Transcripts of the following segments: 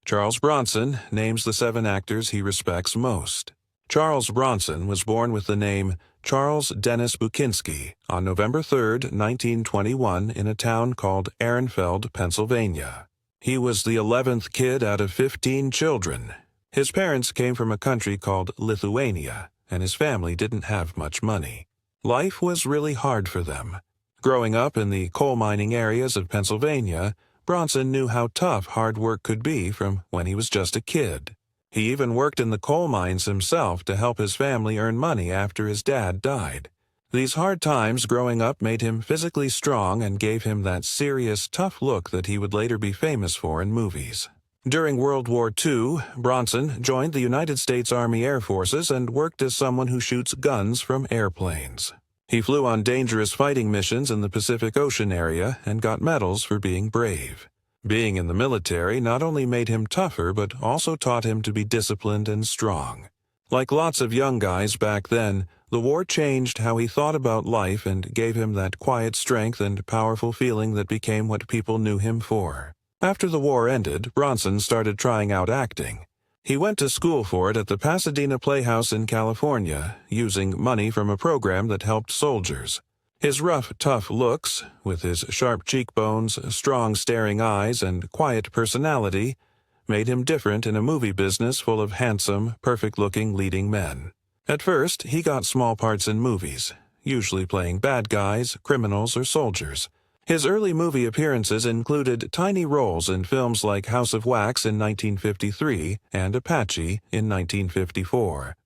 Charles Bronson names the 7 actors he respects most. Charles Bronson was born with the name Charles Dennis Bukinski on November 3, 1921, in a town called Ehrenfeld, Pennsylvania. He was the 11th kid out of 15 children. His parents came from a country called Lithuania, and his family didn't have much money. Life was really hard for them. Growing up in the coal mining areas of Pennsylvania, Bronson knew how tough hard work could be from when he was just a kid. He even worked in the coal mines himself to help his family earn money after his dad died. These hard times growing up made him physically strong and gave him that serious, tough look that he would later be famous for in movies. During World War II, Bronson joined the United States Army Air Forces and worked as someone who shoots guns from airplanes. He flew on dangerous fighting missions in the Pacific Ocean area and got medals for being brave. Being in the military not only made him tougher but also taught him to be disciplined and strong. Like lots of young guys back then, the war changed how he thought about life and gave him that quiet strength and powerful feeling that became what people knew him for. After the war ended, Bronson started trying out acting. He went to school for it at the Pasadena Playhouse in California, using money from a program that helped soldiers. His rough, tough looks, with his sharp cheekbones, strong staring eyes, and quiet personality, made him different in a movie business full of handsome, perfect-looking leading men. At first, he got small parts in movies, usually playing bad guys, criminals, or soldiers. His early movie appearances included tiny roles in films like House of Wax in 1953 and Apache in 1954.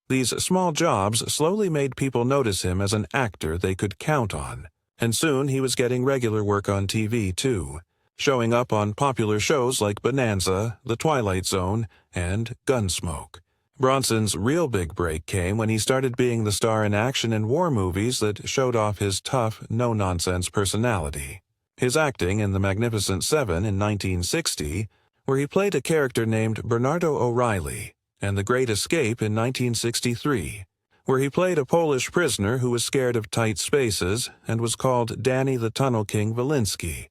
These small jobs slowly made people notice him as an actor they could count on, and soon he was getting regular work on TV too, showing up on popular shows like Bonanza, The Twilight Zone, and Gunsmoke. Bronson's real big break came when he started being the star in action and war movies that showed off his tough, no-nonsense personality. His acting in The Magnificent Seven in 1960, where he played a character named Bernardo O'Reilly, and The Great Escape in 1963, where he played a Polish prisoner who was scared of tight spaces and was called Danny the Tunnel King Walensky,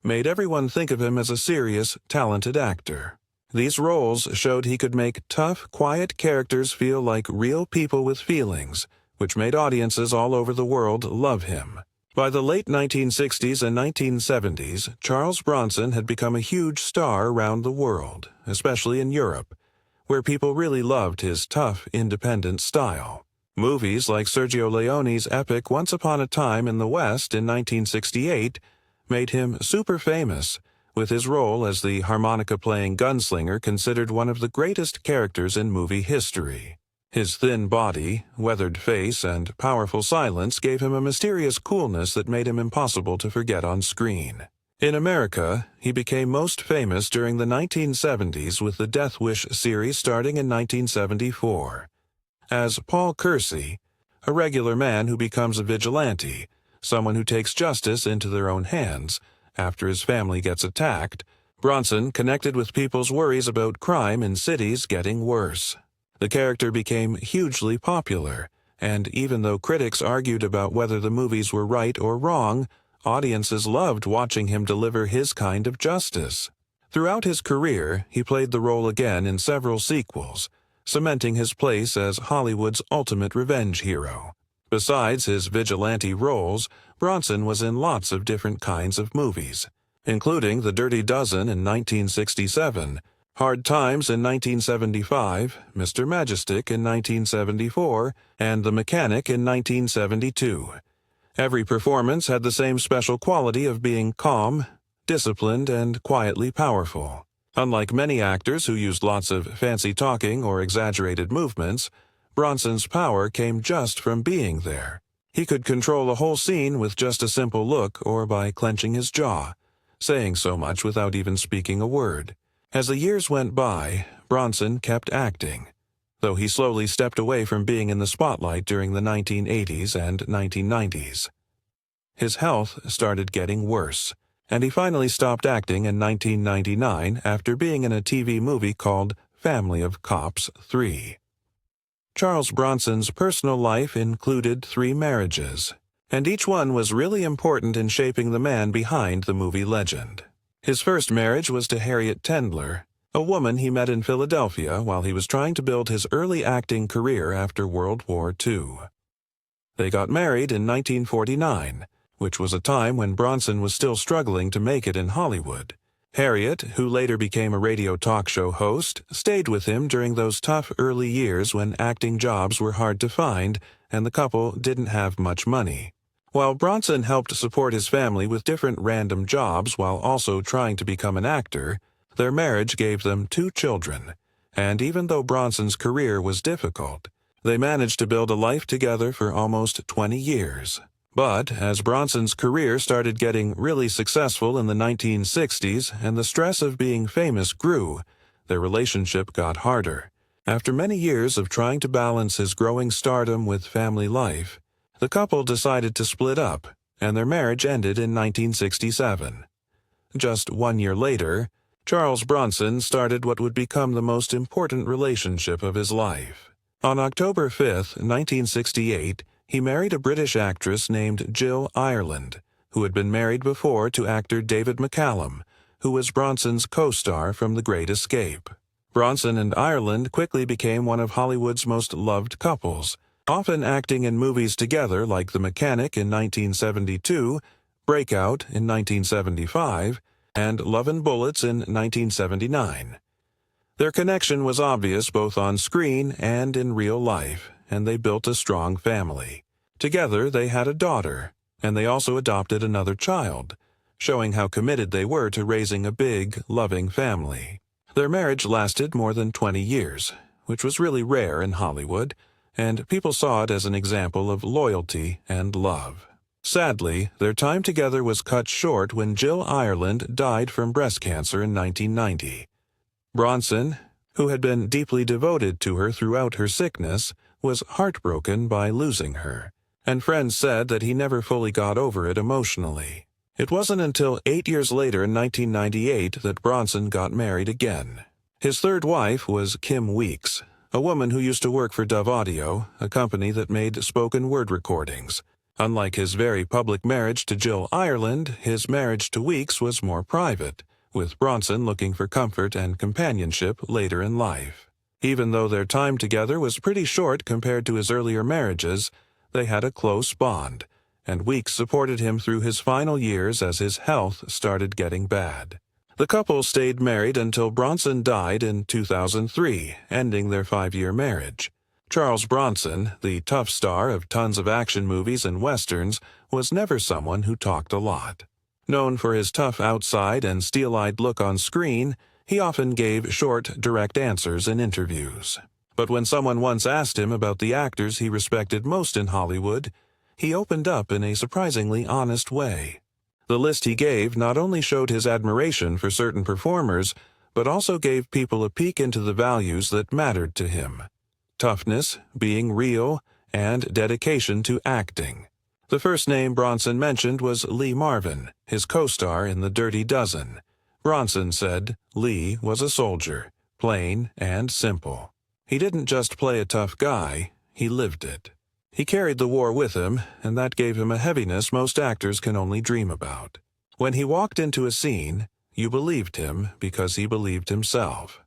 made everyone think of him as a serious, talented actor. These roles showed he could make tough, quiet characters feel like real people with feelings, which made audiences all over the world love him. By the late 1960s and 1970s, Charles Bronson had become a huge star around the world, especially in Europe, where people really loved his tough, independent style. Movies like Sergio Leone's epic Once Upon a Time in the West in 1968 made him super famous, with his role as the harmonica-playing gunslinger considered one of the greatest characters in movie history. His thin body, weathered face, and powerful silence gave him a mysterious coolness that made him impossible to forget on screen. In America, he became most famous during the 1970s with the Death Wish series starting in 1974. As Paul Kersey, a regular man who becomes a vigilante, someone who takes justice into their own hands. After his family gets attacked, Bronson connected with people's worries about crime in cities getting worse. The character became hugely popular, and even though critics argued about whether the movies were right or wrong, audiences loved watching him deliver his kind of justice. Throughout his career, he played the role again in several sequels, cementing his place as Hollywood's ultimate revenge hero. Besides his vigilante roles, Bronson was in lots of different kinds of movies, including The Dirty Dozen in 1967, Hard Times in 1975, Mr. Majestic in 1974, and The Mechanic in 1972. Every performance had the same special quality of being calm, disciplined, and quietly powerful. Unlike many actors who used lots of fancy talking or exaggerated movements, Bronson's power came just from being there. He could control a whole scene with just a simple look or by clenching his jaw, saying so much without even speaking a word. As the years went by, Bronson kept acting, though he slowly stepped away from being in the spotlight during the 1980s and 1990s. His health started getting worse, and he finally stopped acting in 1999 after being in a TV movie called Family of Cops 3. Charles Bronson's personal life included 3 marriages, and each one was really important in shaping the man behind the movie legend. His first marriage was to Harriet Tendler, a woman he met in Philadelphia while he was trying to build his early acting career after World War II. They got married in 1949, which was a time when Bronson was still struggling to make it in Hollywood. Harriet, who later became a radio talk show host, stayed with him during those tough early years when acting jobs were hard to find and the couple didn't have much money. While Bronson helped support his family with different random jobs while also trying to become an actor, their marriage gave them 2 children, and even though Bronson's career was difficult, they managed to build a life together for almost 20 years. But as Bronson's career started getting really successful in the 1960s and the stress of being famous grew, their relationship got harder. After many years of trying to balance his growing stardom with family life, the couple decided to split up, and their marriage ended in 1967. Just 1 year later, Charles Bronson started what would become the most important relationship of his life. On October 5, 1968, he married a British actress named Jill Ireland, who had been married before to actor David McCallum, who was Bronson's co-star from The Great Escape. Bronson and Ireland quickly became one of Hollywood's most loved couples, often acting in movies together like The Mechanic in 1972, Breakout in 1975, and Love and Bullets in 1979. Their connection was obvious both on screen and in real life, and they built a strong family. Together they had a daughter, and they also adopted another child, showing how committed they were to raising a big, loving family. Their marriage lasted more than 20 years, which was really rare in Hollywood, and people saw it as an example of loyalty and love. Sadly, their time together was cut short when Jill Ireland died from breast cancer in 1990. Bronson, who had been deeply devoted to her throughout her sickness, was heartbroken by losing her, and friends said that he never fully got over it emotionally. It wasn't until 8 years later in 1998 that Bronson got married again. His third wife was Kim Weeks, a woman who used to work for Dove Audio, a company that made spoken word recordings. Unlike his very public marriage to Jill Ireland, his marriage to Weeks was more private, with Bronson looking for comfort and companionship later in life. Even though their time together was pretty short compared to his earlier marriages, they had a close bond, and Weeks supported him through his final years as his health started getting bad. The couple stayed married until Bronson died in 2003, ending their 5-year marriage. Charles Bronson, the tough star of tons of action movies and westerns, was never someone who talked a lot. Known for his tough outside and steel-eyed look on screen, he often gave short, direct answers in interviews. But when someone once asked him about the actors he respected most in Hollywood, he opened up in a surprisingly honest way. The list he gave not only showed his admiration for certain performers, but also gave people a peek into the values that mattered to him: toughness, being real, and dedication to acting. The first name Bronson mentioned was Lee Marvin, his co-star in The Dirty Dozen. Bronson said Lee was a soldier, plain and simple. He didn't just play a tough guy, he lived it. He carried the war with him, and that gave him a heaviness most actors can only dream about. When he walked into a scene, you believed him because he believed himself.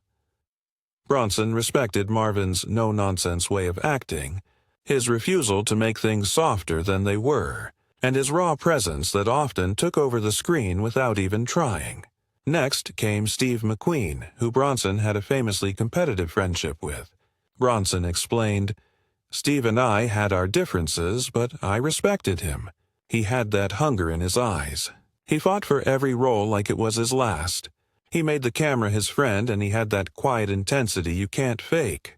Bronson respected Marvin's no-nonsense way of acting, his refusal to make things softer than they were, and his raw presence that often took over the screen without even trying. Next came Steve McQueen, who Bronson had a famously competitive friendship with. Bronson explained, "Steve and I had our differences, but I respected him. He had that hunger in his eyes. He fought for every role like it was his last. He made the camera his friend, and he had that quiet intensity you can't fake."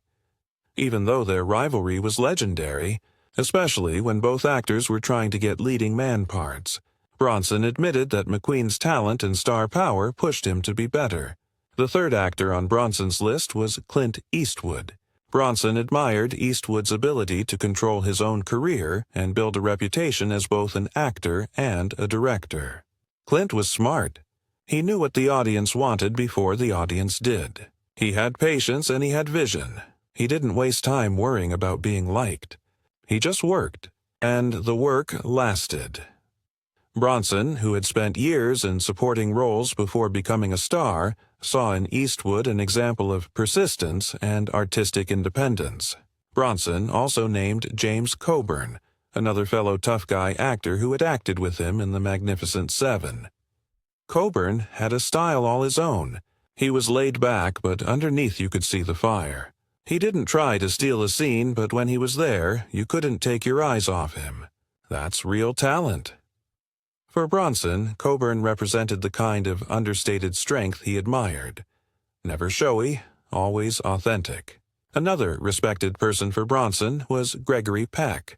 Even though their rivalry was legendary, especially when both actors were trying to get leading man parts, Bronson admitted that McQueen's talent and star power pushed him to be better. The third actor on Bronson's list was Clint Eastwood. Bronson admired Eastwood's ability to control his own career and build a reputation as both an actor and a director. Clint was smart. He knew what the audience wanted before the audience did. He had patience and he had vision. He didn't waste time worrying about being liked. He just worked, and the work lasted. Bronson, who had spent years in supporting roles before becoming a star, saw in Eastwood an example of persistence and artistic independence. Bronson also named James Coburn, another fellow tough guy actor who had acted with him in The Magnificent Seven. Coburn had a style all his own. He was laid back, but underneath you could see the fire. He didn't try to steal a scene, but when he was there, you couldn't take your eyes off him. That's real talent. For Bronson, Coburn represented the kind of understated strength he admired. Never showy, always authentic. Another respected person for Bronson was Gregory Peck.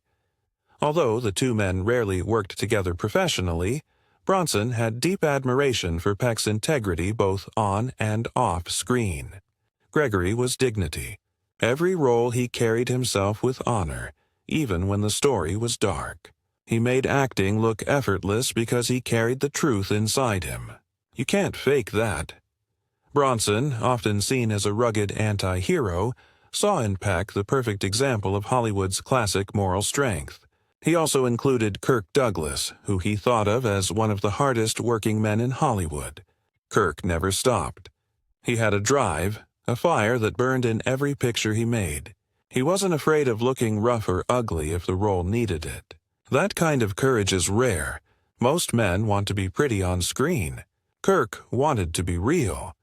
Although the two men rarely worked together professionally, Bronson had deep admiration for Peck's integrity both on and off screen. Gregory was dignity. Every role he carried himself with honor, even when the story was dark. He made acting look effortless because he carried the truth inside him. You can't fake that. Bronson, often seen as a rugged anti-hero, saw in Peck the perfect example of Hollywood's classic moral strength. He also included Kirk Douglas, who he thought of as one of the hardest working men in Hollywood. Kirk never stopped. He had a drive, a fire that burned in every picture he made. He wasn't afraid of looking rough or ugly if the role needed it. That kind of courage is rare. Most men want to be pretty on screen. Kirk wanted to be real.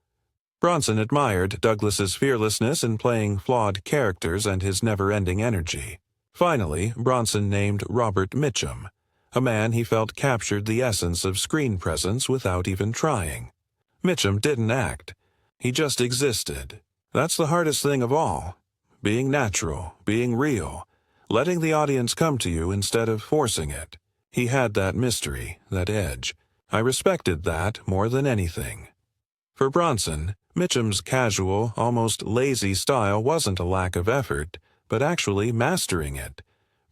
Bronson admired Douglas's fearlessness in playing flawed characters and his never-ending energy. Finally, Bronson named Robert Mitchum, a man he felt captured the essence of screen presence without even trying. Mitchum didn't act. He just existed. That's the hardest thing of all. Being natural, being real, letting the audience come to you instead of forcing it. He had that mystery, that edge. I respected that more than anything. For Bronson, Mitchum's casual, almost lazy style wasn't a lack of effort, but actually mastering it.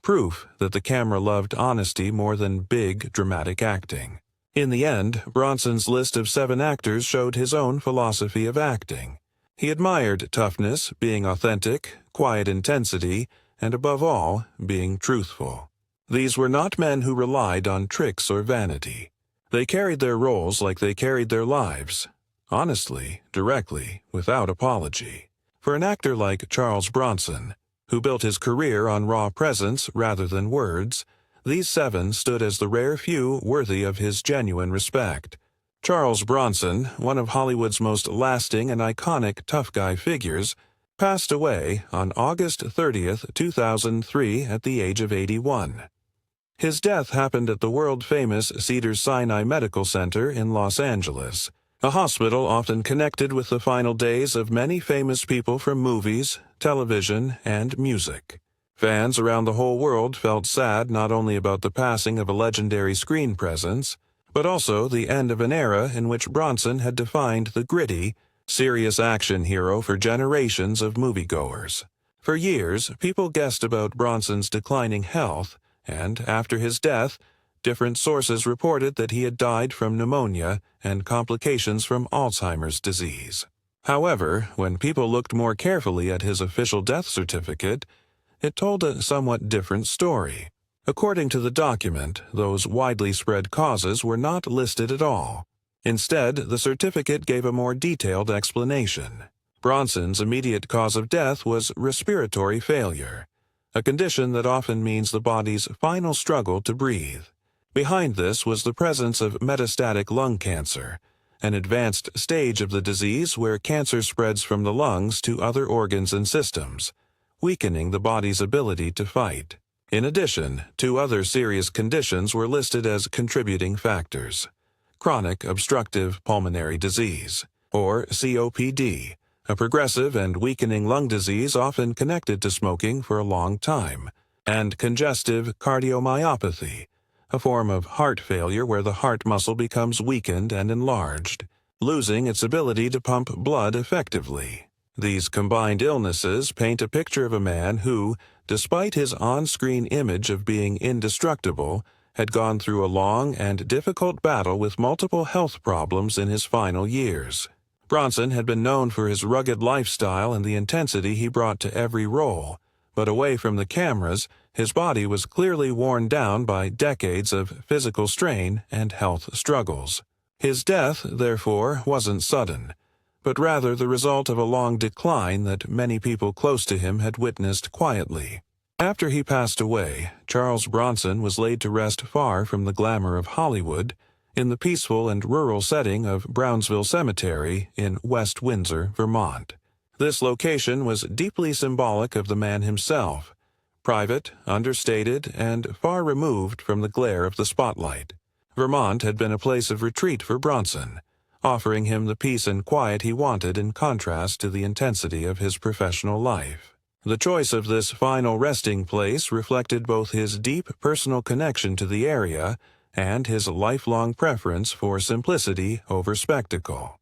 Proof that the camera loved honesty more than big, dramatic acting. In the end, Bronson's list of 7 actors showed his own philosophy of acting. He admired toughness, being authentic, quiet intensity, and above all, being truthful. These were not men who relied on tricks or vanity. They carried their roles like they carried their lives. Honestly, directly, without apology. For an actor like Charles Bronson, who built his career on raw presence rather than words, these 7 stood as the rare few worthy of his genuine respect. Charles Bronson, one of Hollywood's most lasting and iconic tough guy figures, passed away on August 30th, 2003 at the age of 81. His death happened at the world-famous Cedars-Sinai Medical Center in Los Angeles, a hospital often connected with the final days of many famous people from movies, television, and music. Fans around the whole world felt sad not only about the passing of a legendary screen presence, but also the end of an era in which Bronson had defined the gritty, serious action hero for generations of moviegoers. For years, people guessed about Bronson's declining health, and after his death, different sources reported that he had died from pneumonia and complications from Alzheimer's disease. However, when people looked more carefully at his official death certificate, it told a somewhat different story. According to the document, those widely spread causes were not listed at all. Instead, the certificate gave a more detailed explanation. Bronson's immediate cause of death was respiratory failure, a condition that often means the body's final struggle to breathe. Behind this was the presence of metastatic lung cancer, an advanced stage of the disease where cancer spreads from the lungs to other organs and systems, weakening the body's ability to fight. In addition, 2 other serious conditions were listed as contributing factors: chronic obstructive pulmonary disease, or COPD, a progressive and weakening lung disease often connected to smoking for a long time, and congestive cardiomyopathy, a form of heart failure where the heart muscle becomes weakened and enlarged, losing its ability to pump blood effectively. These combined illnesses paint a picture of a man who, despite his on-screen image of being indestructible, had gone through a long and difficult battle with multiple health problems in his final years. Bronson had been known for his rugged lifestyle and the intensity he brought to every role, but away from the cameras, his body was clearly worn down by decades of physical strain and health struggles. His death, therefore, wasn't sudden, but rather the result of a long decline that many people close to him had witnessed quietly. After he passed away, Charles Bronson was laid to rest far from the glamour of Hollywood, in the peaceful and rural setting of Brownsville Cemetery in West Windsor, Vermont. This location was deeply symbolic of the man himself, private, understated, and far removed from the glare of the spotlight. Vermont had been a place of retreat for Bronson, offering him the peace and quiet he wanted in contrast to the intensity of his professional life. The choice of this final resting place reflected both his deep personal connection to the area and his lifelong preference for simplicity over spectacle.